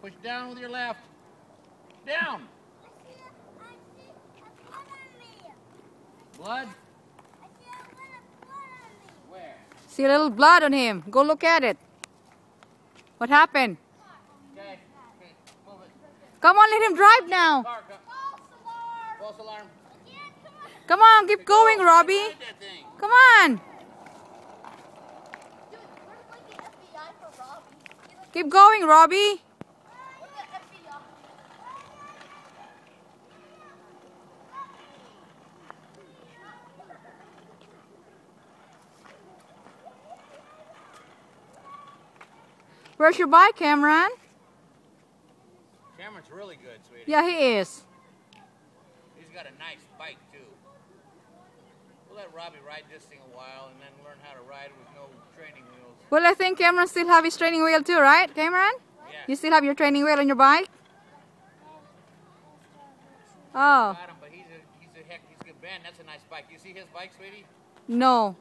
push down with your left. Down. Blood? Where? See a little blood on him. Go look at it. What happened? Okay, move it. Come on, let him drive now. False alarm. Come on, keep going, Robbie. Ride that thing. Come on. Keep going, Robbie. Where's your bike, Cameron? Cameron's really good, sweetie. Yeah, he is. He's got a nice bike, too. We'll let Robbie ride this thing a while and then learn how to ride with no training wheels. Well, I think Cameron still have his training wheel too, right, Cameron? Yeah. You still have your training wheel on your bike? Oh. Got him, but he's a good band. That's a nice bike. You see his bike, sweetie? No.